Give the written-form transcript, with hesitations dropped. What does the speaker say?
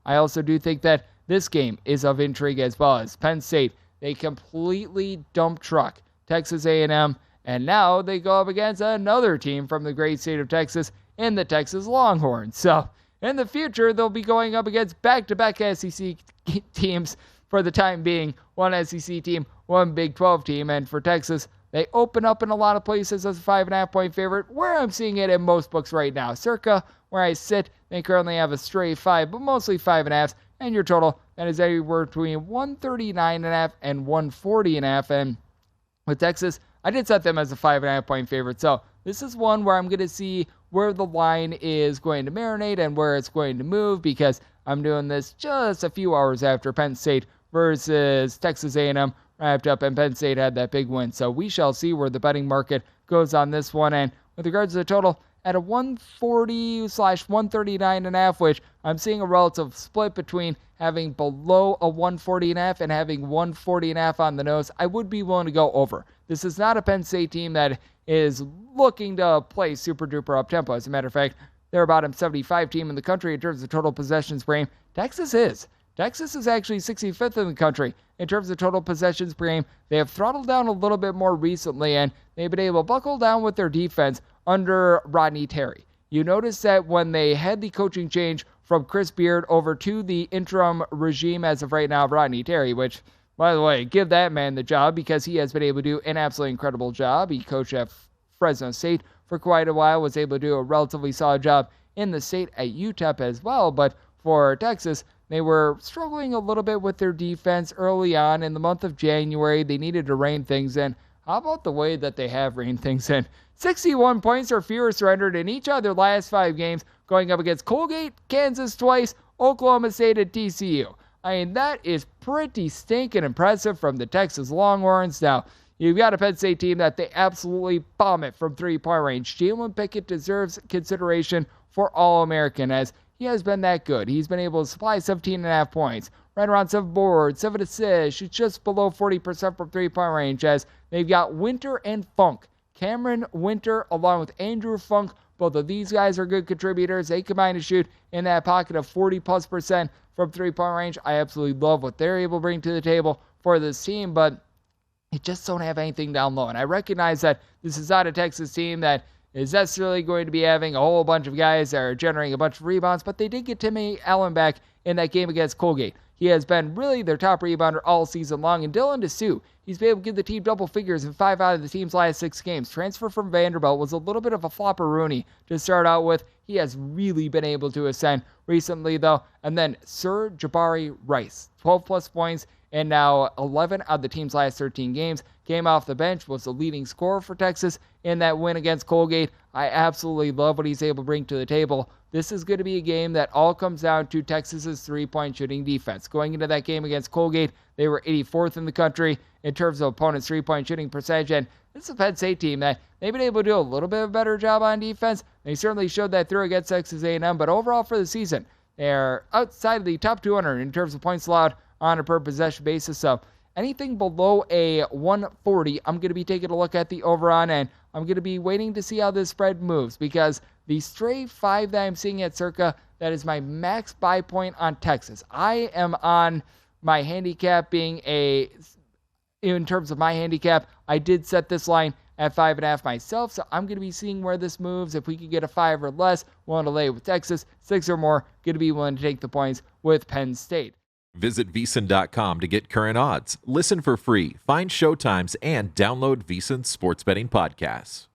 I also do think that this game is of intrigue as well, as Penn State, they completely dump truck Texas A&M, and now they go up against another team from the great state of Texas in the Texas Longhorns. So in the future, they'll be going up against back-to-back SEC teams for the time being. One SEC team, one Big 12 team, and for Texas, they open up in a lot of places as a 5.5-point favorite, where I'm seeing it in most books right now. Circa, where I sit, they currently have a straight 5, but mostly 5.5, and your total, that is anywhere between 139.5 and 140.5, and with Texas, I did set them as a 5.5-point favorite, so this is one where I'm going to see where the line is going to marinate and where it's going to move, because I'm doing this just a few hours after Penn State versus Texas A&M wrapped up, and Penn State had that big win. So we shall see where the betting market goes on this one. And with regards to the total, at a 140/139.5, which I'm seeing a relative split between having below a 140.5 and having 140.5 on the nose, I would be willing to go over. This is not a Penn State team that is looking to play super duper up tempo. As a matter of fact, they're a bottom 75 team in the country in terms of total possessions per game. Texas is actually 65th in the country in terms of total possessions per game. They have throttled down a little bit more recently, and they've been able to buckle down with their defense under Rodney Terry. You notice that when they had the coaching change from Chris Beard over to the interim regime as of right now of Rodney Terry, which, by the way, give that man the job, because he has been able to do an absolutely incredible job. He coached at Fresno State for quite a while, was able to do a relatively solid job in the state at UTEP as well, but for Texas, they were struggling a little bit with their defense early on in the month of January. They needed to rein things in. How about the way that they have reined things in? 61 points or fewer surrendered in each of their last 5 games, going up against Colgate, Kansas twice, Oklahoma State, and TCU. I mean, that is pretty stinking impressive from the Texas Longhorns. Now, you've got a Penn State team that they absolutely bomb it from 3-point range. Jalen Pickett deserves consideration for All-American, as he has been that good. He's been able to supply 17.5 points, right around 7 boards, 7 assists, shoots just below 40% from 3-point range, as they've got Winter and Funk. Cameron Winter along with Andrew Funk, both of these guys are good contributors. They combine to shoot in that pocket of 40+% from 3-point range. I absolutely love what they're able to bring to the table for this team, but they just don't have anything down low. And I recognize that this is not a Texas team that is necessarily going to be having a whole bunch of guys that are generating a bunch of rebounds, but they did get Timmy Allen back in that game against Colgate. He has been really their top rebounder all season long, and Dylan DeSue, he's been able to give the team double figures in 5 out of the team's last 6 games. Transfer from Vanderbilt was a little bit of a flopperoonie to start out with. He has really been able to ascend recently, though. And then Sir Jabari Rice, 12+ points, and now 11 out of the team's last 13 games. Came off the bench, was the leading scorer for Texas in that win against Colgate. I absolutely love what he's able to bring to the table. This is going to be a game that all comes down to Texas's 3-point shooting defense. Going into that game against Colgate, they were 84th in the country in terms of opponents' 3-point shooting percentage, and this is a Penn State team that they've been able to do a little bit of a better job on defense. They certainly showed that through against Texas A&M, but overall for the season, they're outside of the top 200 in terms of points allowed on a per possession basis. So anything below a 140, I'm going to be taking a look at the over on, and I'm going to be waiting to see how this spread moves, because the stray 5 that I'm seeing at circa, that is my max buy point on Texas. I am on my handicap being in terms of my handicap, I did set this line at 5.5 myself, so I'm going to be seeing where this moves. If we could get a 5 or less, willing to lay with Texas. 6 or more, going to be willing to take the points with Penn State. Visit VSiN.com to get current odds, listen for free, find showtimes, and download VSiN sports betting podcasts.